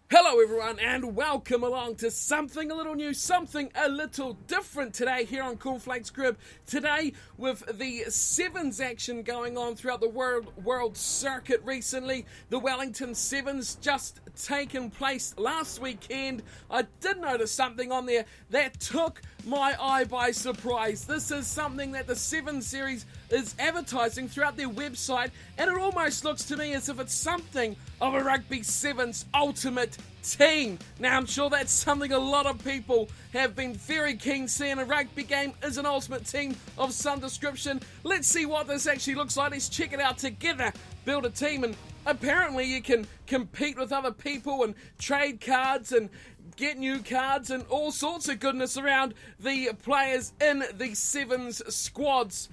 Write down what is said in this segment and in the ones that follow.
Hello everyone and welcome along to something a little new, something a little different today here on Cornflakes Crib. Today with the sevens action going on throughout the world circuit recently. The Wellington sevens just taken place last weekend. I did notice something on there that took my eye by surprise. This is something that the 7 series is advertising throughout their website, and it almost looks to me as if it's something of a Rugby 7's ultimate team. Now, I'm sure that's something a lot of people have been very keen seeing. A rugby game is an ultimate team of some description. Let's see what this actually looks like. Let's check it out together. Build a team, and apparently you can compete with other people and trade cards and get new cards and all sorts of goodness around the players in the Sevens squads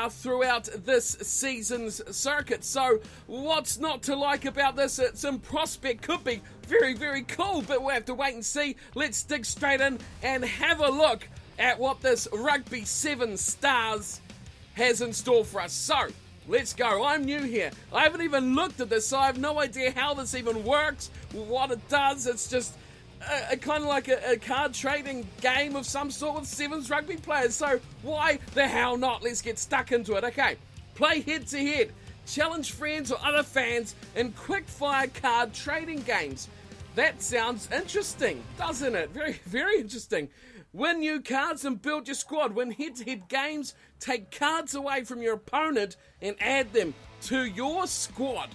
throughout this season's circuit. So what's not to like about this? It's in prospect, could be very, very cool, but we'll have to wait and see. Let's dig straight in and have a look at what this Rugby7Stars has in store for us. So let's go. I'm new here. I haven't even looked at this, so I have no idea how this even works, what it does. It's just kind of like a card trading game of some sort with sevens rugby players. So why the hell not? Let's get stuck into it. Okay, play head to head, challenge friends or other fans in quick fire card trading games. That sounds interesting, doesn't it? Very, very interesting. Win new cards and build your squad. Win head-to-head games, take cards away from your opponent and add them to your squad.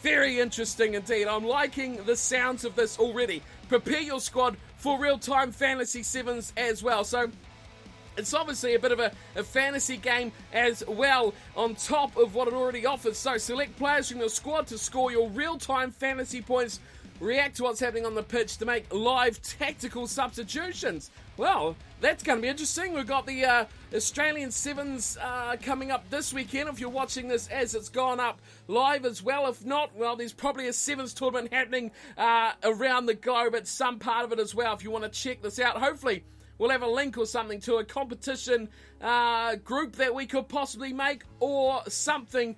Very interesting indeed. I'm liking the sounds of this already. Prepare your squad for real-time fantasy sevens as well. So it's obviously a bit of a fantasy game as well on top of what it already offers. So select players from your squad to score your real-time fantasy points. React to what's happening on the pitch to make live tactical substitutions. Well, that's going to be interesting. We've got the Australian Sevens coming up this weekend. If you're watching this as it's gone up live as well. If not, well, there's probably a Sevens tournament happening around the globe at some part of it as well if you want to check this out. Hopefully, we'll have a link or something to a competition group that we could possibly make or something.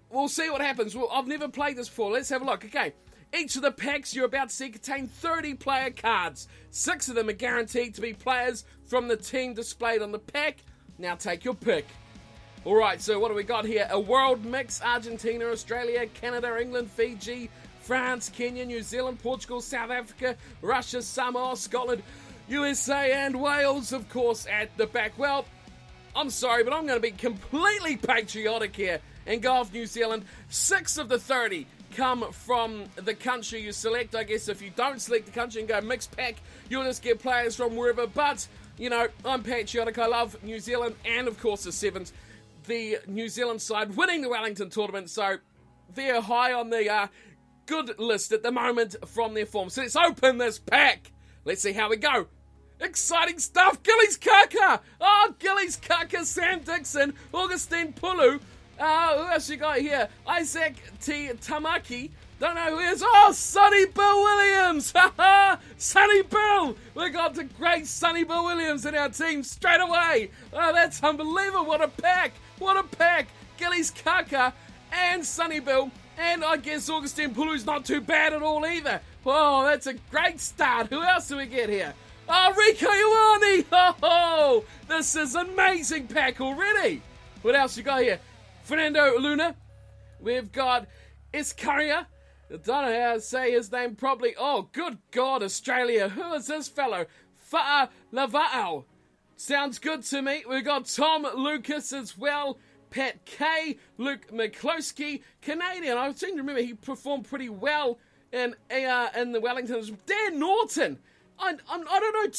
We'll see what happens. Well, I've never played this before. Let's have a look. Okay. Each of the packs you're about to see contain 30 player cards. 6 of them are guaranteed to be players from the team displayed on the pack. Now take your pick. Alright, so what do we got here? A world mix: Argentina, Australia, Canada, England, Fiji, France, Kenya, New Zealand, Portugal, South Africa, Russia, Samoa, Scotland, USA and Wales, of course, at the back. Well, I'm sorry, but I'm going to be completely patriotic here and go off New Zealand. 6 of the 30 come from the country you select. I guess if you don't select the country and go mixed pack, you'll just get players from wherever. But, you know, I'm patriotic. I love New Zealand and, of course, the Sevens. The New Zealand side winning the Wellington tournament, so they're high on the good list at the moment from their form. So let's open this pack. Let's see how we go. Exciting stuff. Gillies Kaka. Oh, Gillies Kaka, Sam Dixon, Augustine Pulu. Who else you got here? Isaac T. Tamaki. Don't know who he is. Oh, Sonny Bill Williams. Sonny Bill. We got the great Sonny Bill Williams in our team straight away. Oh, that's unbelievable. What a pack. What a pack. Gillies Kaka and Sonny Bill. And I guess Augustine Pulu's not too bad at all either. Oh, that's a great start. Who else do we get here? Oh, Rico Ioane. Oh, this is an amazing pack already. What else you got here? Fernando Luna. We've got Iscaria. I don't know how to say his name properly. Oh, good God, Australia. Who is this fellow? Fa'a Lava'au. Sounds good to me. We've got Tom Lucas as well. Pat K. Luke McCloskey. Canadian. I seem to remember he performed pretty well in the Wellington. Dan Norton. I don't know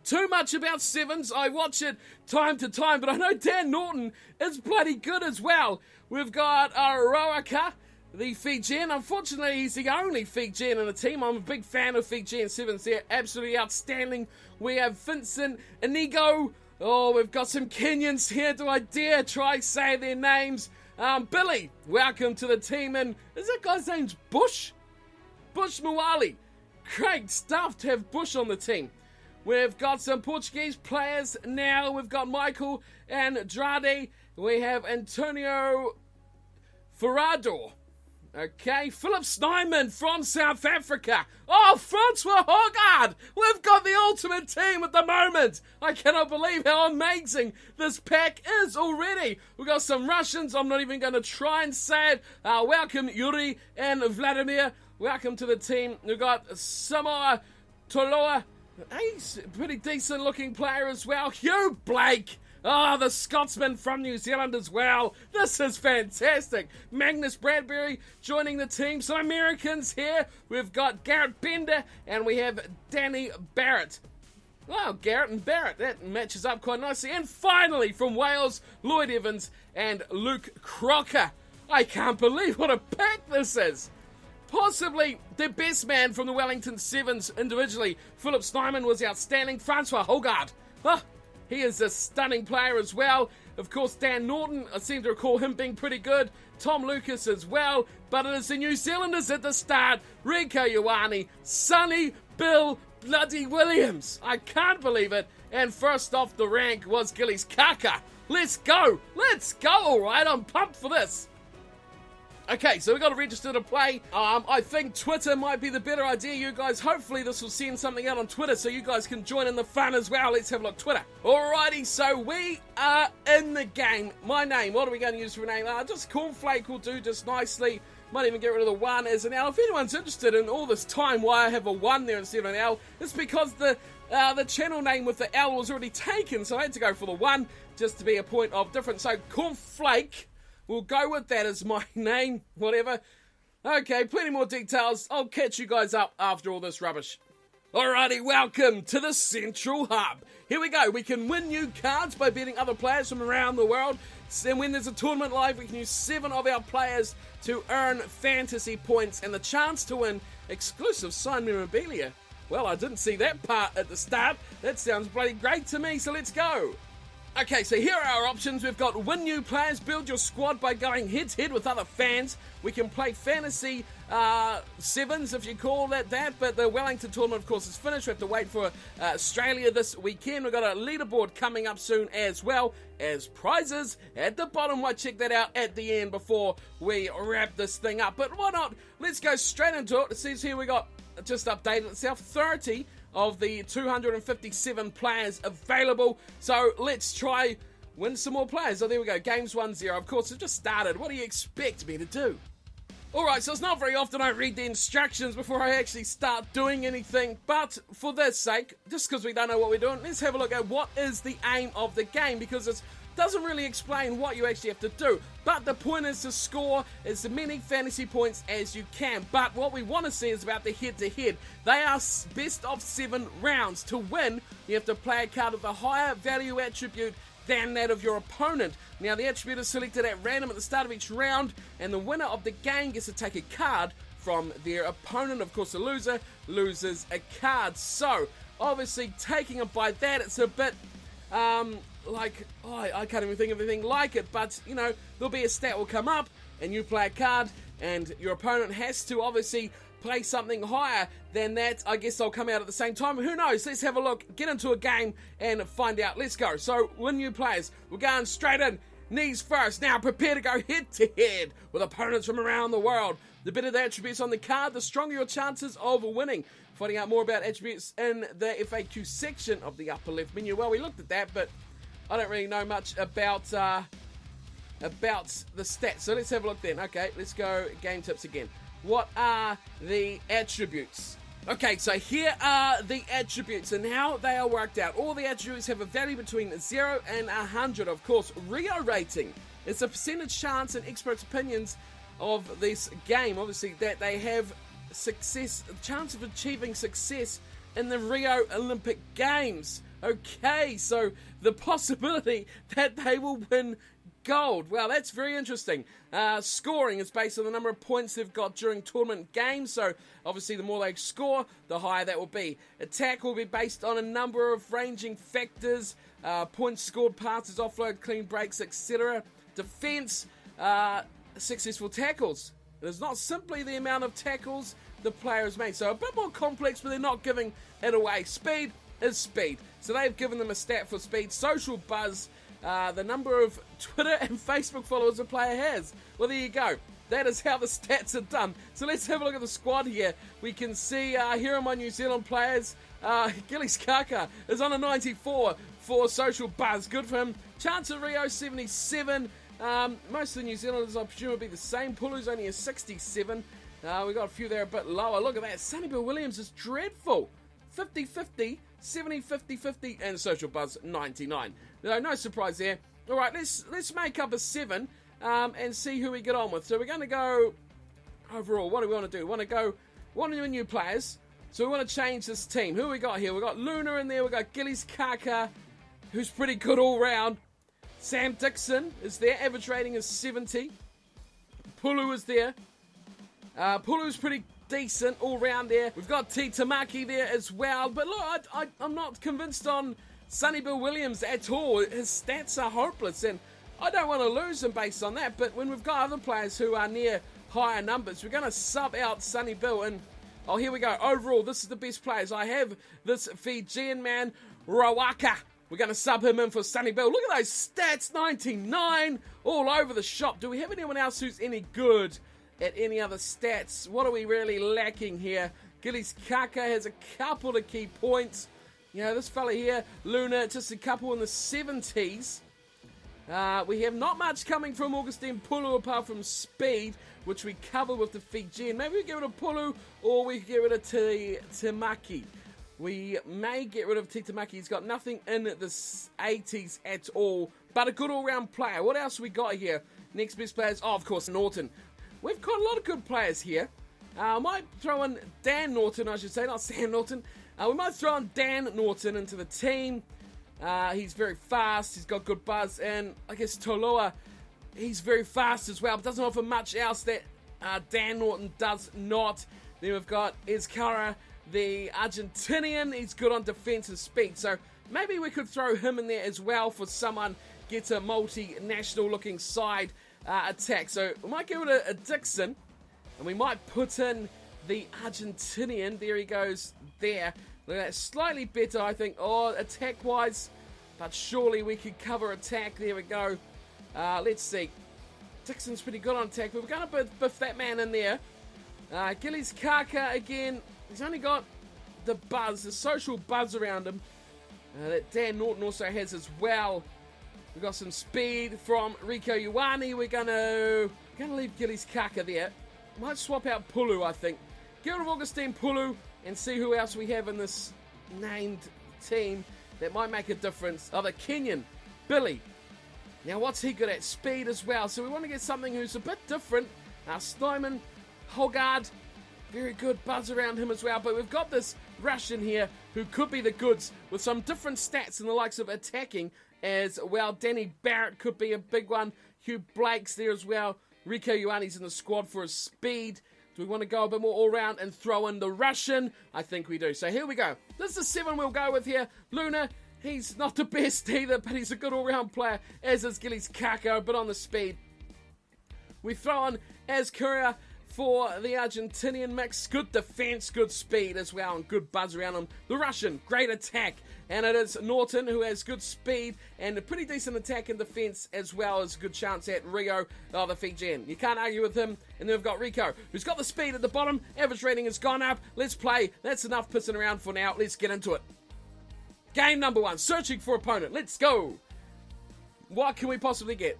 too much about sevens. I watch it time to time, but I know Dan Norton is bloody good as well. We've got Roaka, the Fijian. Unfortunately, he's the only Fijian in the team. I'm a big fan of Fijian sevens. They're absolutely outstanding. We have Vincent Inigo. Oh, we've got some Kenyans here. Do I dare try say their names? Billy, welcome to the team. And is that guy's name's Bush? Bush Mwali. Great stuff to have Bush on the team. We've got some Portuguese players now. We've got Michael Andrade. We have Antonio Ferrado. Okay, Philip Snyman from South Africa. Oh, Francois Hogard! We've got the ultimate team at the moment. I cannot believe how amazing this pack is already. We've got some Russians. I'm not even going to try and say it. Welcome, Yuri and Vladimir. Welcome to the team. We've got Samoa Toloa. He's a pretty decent looking player as well. Hugh Blake. Oh, the Scotsman from New Zealand as well. This is fantastic. Magnus Bradbury joining the team. Some Americans here. We've got Garrett Bender and we have Danny Barrett. Wow, Garrett and Barrett. That matches up quite nicely. And finally, from Wales, Lloyd Evans and Luke Crocker. I can't believe what a pack this is. Possibly the best man from the Wellington Sevens individually. Philip Snyman was outstanding. Francois Hogard. He is a stunning player as well. Of course, Dan Norton, I seem to recall him being pretty good. Tom Lucas as well. But it is the New Zealanders at the start. Rico Ioane, Sonny Bill bloody Williams. I can't believe it. And first off the rank was Gillies Kaka. Let's go. Let's go, all right. I'm pumped for this. Okay, so we've got to register to play. I think Twitter might be the better idea, you guys. Hopefully this will send something out on Twitter so you guys can join in the fun as well. Let's have a look. Twitter. Alrighty, so we are in the game. My name, what are we going to use for a name? Just Cornflake will do just nicely. Might even get rid of the 1 as an L. If anyone's interested in all this time why I have a 1 there instead of an L, it's because the channel name with the L was already taken, so I had to go for the 1 just to be a point of difference. So Cornflake. We'll go with that as my name, whatever. Okay, plenty more details. I'll catch you guys up after all this rubbish. Alrighty, welcome to the Central Hub. Here we go. We can win new cards by beating other players from around the world. And when there's a tournament live, we can use 7 of our players to earn fantasy points and the chance to win exclusive signed memorabilia. Well, I didn't see that part at the start. That sounds bloody great to me, so let's go. Okay, so here are our options. We've got win new players, build your squad by going head-to-head with other fans. We can play fantasy sevens, if you call that, but the Wellington tournament, of course, is finished. We have to wait for Australia this weekend. We've got a leaderboard coming up soon as well as prizes at the bottom. We'll check that out at the end before we wrap this thing up. But why not? Let's go straight into it. It says here we got, just updated itself, 30 of the 257 players available. So let's try win some more players. Oh, there we go. Games 1-0. Of course, it just started. What do you expect me to do? Alright, so it's not very often I read the instructions before I actually start doing anything. But for this sake, just because we don't know what we're doing, let's have a look at what is the aim of the game. Because it doesn't really explain what you actually have to do. But the point is to score as many fantasy points as you can. But what we want to see is about the head-to-head. They are best of 7 rounds. To win, you have to play a card with a higher value attribute than that of your opponent. Now, the attribute is selected at random at the start of each round, and the winner of the game gets to take a card from their opponent. Of course, the loser loses a card. So, obviously, taking it by that, it's a bit I can't even think of anything like it, but, you know, there'll be a stat will come up, and you play a card, and your opponent has to obviously play something higher than that. I guess they'll come out at the same time. Who knows? Let's have a look, get into a game, and find out. Let's go. So, win new players. We're going straight in. Knees first. Now, prepare to go head-to-head with opponents from around the world. The better the attributes on the card, the stronger your chances of winning. Finding out more about attributes in the FAQ section of the upper left menu. Well, we looked at that, but I don't really know much about the stats. So let's have a look then. Okay, let's go game tips again. What are the attributes? Okay, so here are the attributes and how they are worked out. All the attributes have a value between 0 and 100. Of course, Rio rating is a percentage chance in experts' opinions of this game. Obviously, that they have success, chance of achieving success in the Rio Olympic Games. Okay, so the possibility that they will win gold. Well, that's very interesting. Scoring is based on the number of points they've got during tournament games, so obviously the more they score, the higher that will be. Attack will be based on a number of ranging factors, points scored, passes, offload, clean breaks, etc. Defense, successful tackles. It is not simply the amount of tackles the player has made, so a bit more complex, but they're not giving it away. Speed is speed, so they've given them a stat for speed. Social buzz, the number of Twitter and Facebook followers a player has. Well, there you go. That is how the stats are done. So let's have a look at the squad here. We can see here are my New Zealand players. Gillies Kaka is on a 94 for Social Buzz. Good for him. Chance of Rio, 77. Most of the New Zealanders, I presume, will be the same. Pulu's only a 67. We got a few there a bit lower. Look at that. Sonny Bill Williams is dreadful. 50-50, 70-50-50, and Social Buzz 99. No surprise there. All right, let's make up a 7 and see who we get on with. So we're going to go overall. What do we want to do? We want to go one of the new players. So we want to change this team. Who we got here? We got Luna in there. We got Gillies Kaka, who's pretty good all round. Sam Dixon is there. Average rating is 70. Pulu is there. Pulu's pretty decent all round there. We've got T Tamaki there as well. But look, I'm not convinced on Sonny Bill Williams at all. His stats are hopeless, and I don't want to lose him based on that. But when we've got other players who are near higher numbers, we're going to sub out Sonny Bill. And oh, here we go. Overall, this is the best players. I have this Fijian man, Rawaka. We're going to sub him in for Sonny Bill. Look at those stats, 99, all over the shop. Do we have anyone else who's any good at any other stats? What are we really lacking here? Gillies Kaka has a couple of key points. You know, this fella here, Luna, just a couple in the 70s. We have not much coming from Augustine Pulu apart from speed, which we cover with the Fijian. Maybe we get rid of Pulu, or we get rid of Tamaki. We may get rid of Titamaki. He's got nothing in the 80s at all, but a good all-round player. What else we got here? Next best players, oh, of course, Norton. We've got a lot of good players here. I might throw in Dan Norton, I should say, not Sam Norton. We might throw in Dan Norton into the team. He's very fast. He's got good buzz. And I guess Toloa, he's very fast as well, but doesn't offer much else that Dan Norton does not. Then we've got Izkara, the Argentinian. He's good on defense and speed. So maybe we could throw him in there as well for someone gets a multinational looking side attack. So we might get rid of a Dixon, and we might put in the Argentinian. There he goes there. Look at that. Slightly better, I think, attack-wise, but surely we could cover attack. There we go. Let's see. Dixon's pretty good on attack, but we're going to biff that man in there. Gillies Kaka, again, he's only got the buzz, the social buzz around him that Dan Norton also has as well. We've got some speed from Rico Ioane. We're going to leave Gillies Kaka there. Might swap out Pulu, I think. Get rid of Augustine Pulu and see who else we have in this named team that might make a difference. Oh, the Kenyan, Billy. Now, what's he good at? Speed as well. So we want to get something who's a bit different. Snyman, Hogard, very good buzz around him as well. But we've got this Russian here who could be the goods with some different stats in the likes of attacking as well. Danny Barrett could be a big one. Hugh Blake's there as well. Rico Ioane's in the squad for his speed. Do we want to go a bit more all-round and throw in the Russian? I think we do. So here we go. This is the 7 we'll go with here. Luna, he's not the best either, but he's a good all-round player, as is Gillies Kaka, a bit on the speed. We throw on Azkuria for the Argentinian mix. Good defense, good speed as well, and good buzz around him. The Russian, great attack. And it is Norton, who has good speed and a pretty decent attack and defense, as well as a good chance at Rio, the Fijian. You can't argue with him. And then we've got Rico, who's got the speed at the bottom. Average rating has gone up. Let's play. That's enough pissing around for now. Let's get into it. Game number 1, searching for opponent. Let's go. What can we possibly get?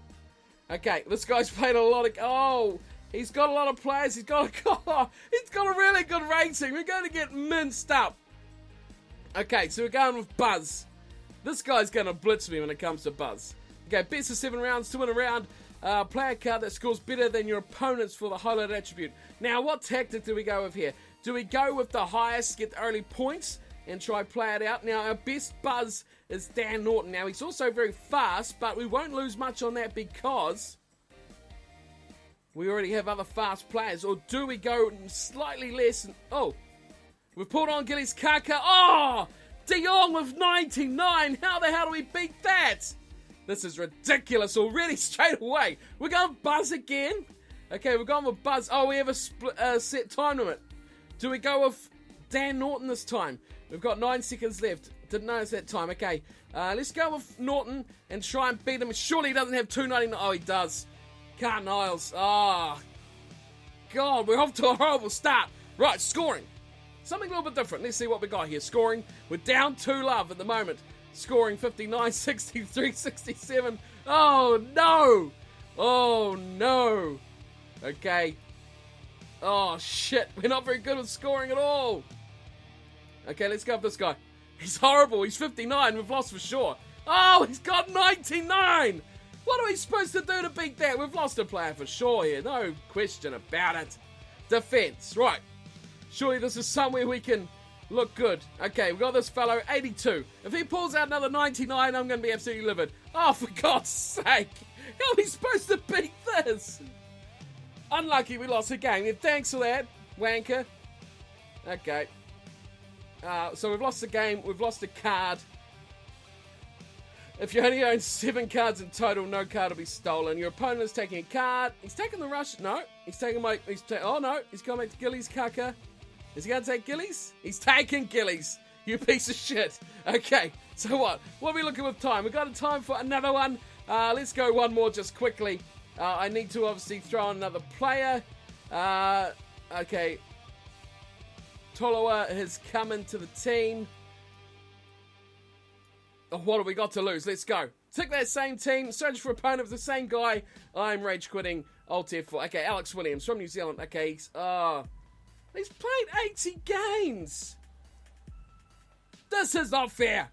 Okay, this guy's played a lot of... he's got a lot of players. He's got a really good rating. We're going to get minced up. Okay, so we're going with Buzz. This guy's going to blitz me when it comes to Buzz. Okay, best of 7 rounds to win a round. Play a card that scores better than your opponents for the highlight attribute. Now, what tactic do we go with here? Do we go with the highest, get the early points, and try play it out? Now, our best Buzz is Dan Norton. Now, he's also very fast, but we won't lose much on that because we already have other fast players. Or do we go slightly less? We've pulled on Gillies Kaka. De Jong with 99. How the hell do we beat that? This is ridiculous already straight away. We're going Buzz again. Okay, we're going with Buzz. We have a set time limit. Do we go with Dan Norton this time? We've got 9 seconds left. Didn't notice that time. Okay, let's go with Norton and try and beat him. Surely he doesn't have 299. Oh, he does. Can't Niles. God, we're off to a horrible start. Right, scoring. Something a little bit different. Let's see what we got here. Scoring. We're down 2-love at the moment. Scoring 59, 63, 67. Oh, no. Oh, no. Okay. Oh, shit. We're not very good with scoring at all. Okay, let's go with this guy. He's horrible. He's 59. We've lost for sure. Oh, he's got 99. What are we supposed to do to beat that? We've lost a player for sure here. No question about it. Defense. Right. Surely this is somewhere we can look good. Okay, we've got this fellow, 82. If he pulls out another 99, I'm going to be absolutely livid. Oh, for God's sake. How are we supposed to beat this? Unlucky we lost the game. Yeah, thanks for that, wanker. Okay. So we've lost the game. We've lost a card. If you only own 7 cards in total, no card will be stolen. Your opponent is taking a card. He's taking the rush. No. He's taking my... oh, no. He's going back to Gillies, Kaka. Is he going to take Gillies? He's taking Gillies. You piece of shit. Okay. So what? What are we looking with time? We've got a time for another one. Let's go one more just quickly. I need to obviously throw in another player. Okay. Toloa has come into the team. Oh, what have we got to lose? Let's go. Tick that same team. Search for opponent of the same guy. I'm rage quitting. Alt F4. Okay, Alex Williams from New Zealand. Okay, he's played 80 games. This is not fair.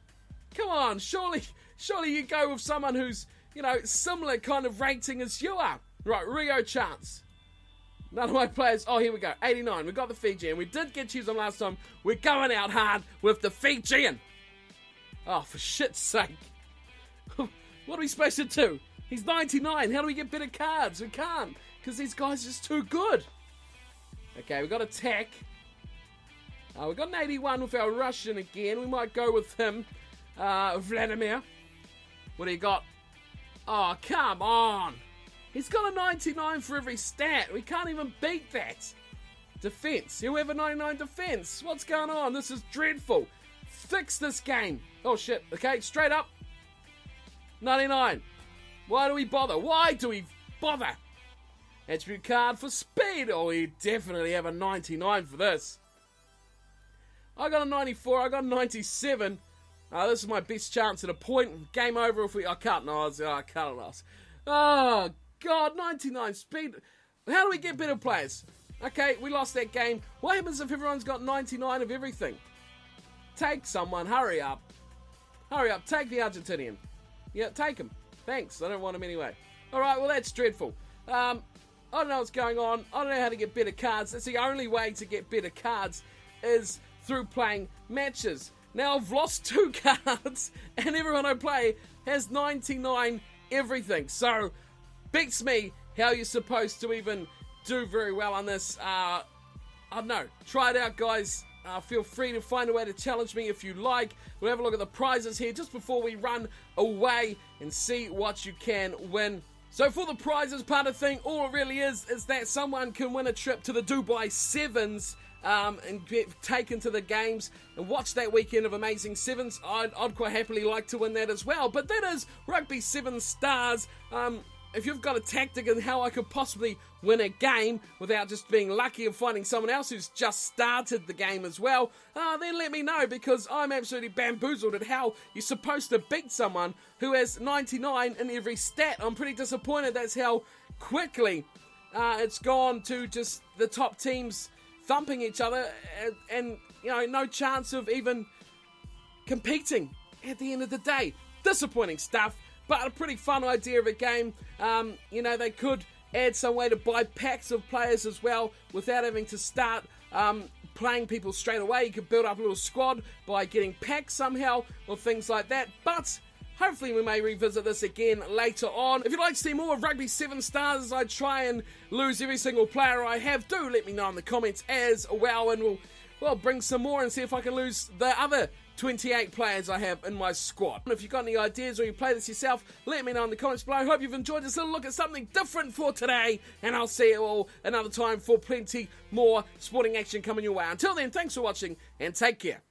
Come on, surely you go with someone who's, similar kind of rating as you are. Right, Rio Chance. None of my players. Oh, here we go. 89. We got the Fijian. We did get choose him last time. We're going out hard with the Fijian. Oh, for shit's sake. What are we supposed to do? He's 99. How do we get better cards? We can't. Because these guys are just too good. Okay, we got attack. We got an 81 with our Russian again. We might go with him. Vladimir. What do you got? Oh, come on. He's got a 99 for every stat. We can't even beat that. Defense. Whoever 99 defense. What's going on? This is dreadful. Fix this game. Oh, shit. Okay, straight up. 99. Why do we bother? Why do we bother? Attribute card for speed. Oh, we definitely have a 99 for this. I got a 94. I got a 97. This is my best chance at a point. Game over if we... I can't lose. I can't lose. Oh, God. 99 speed. How do we get better players? Okay, we lost that game. What happens if everyone's got 99 of everything? Take someone. Hurry up. Hurry up. Take the Argentinian. Yeah, take him. Thanks. I don't want him anyway. Alright, well, that's dreadful. I don't know what's going on. I don't know how to get better cards. That's the only way to get better cards is through playing matches. Now, I've lost 2 cards, and everyone I play has 99 everything. So, beats me how you're supposed to even do very well on this. I don't know. Try it out, guys. Feel free to find a way to challenge me if you like. We'll have a look at the prizes here just before we run away and see what you can win. So for the prizes part of thing, all it really is that someone can win a trip to the Dubai Sevens and get taken to the games and watch that weekend of amazing sevens. I'd quite happily like to win that as well. But that is Rugby7Stars. If you've got a tactic and how I could possibly win a game without just being lucky and finding someone else who's just started the game as well, then let me know, because I'm absolutely bamboozled at how you're supposed to beat someone who has 99 in every stat. I'm pretty disappointed that's how quickly it's gone to just the top teams thumping each other and no chance of even competing at the end of the day. Disappointing stuff. But a pretty fun idea of a game. They could add some way to buy packs of players as well without having to start playing people straight away. You could build up a little squad by getting packs somehow or things like that. But hopefully we may revisit this again later on. If you'd like to see more of Rugby7Stars as I try and lose every single player I have, do let me know in the comments as well, and we'll bring some more and see if I can lose the other 28 players I have in my squad. If you've got any ideas or you play this yourself, let me know in the comments below. I hope you've enjoyed this little look at something different for today, and I'll see you all another time for plenty more sporting action coming your way. Until then, thanks for watching and take care.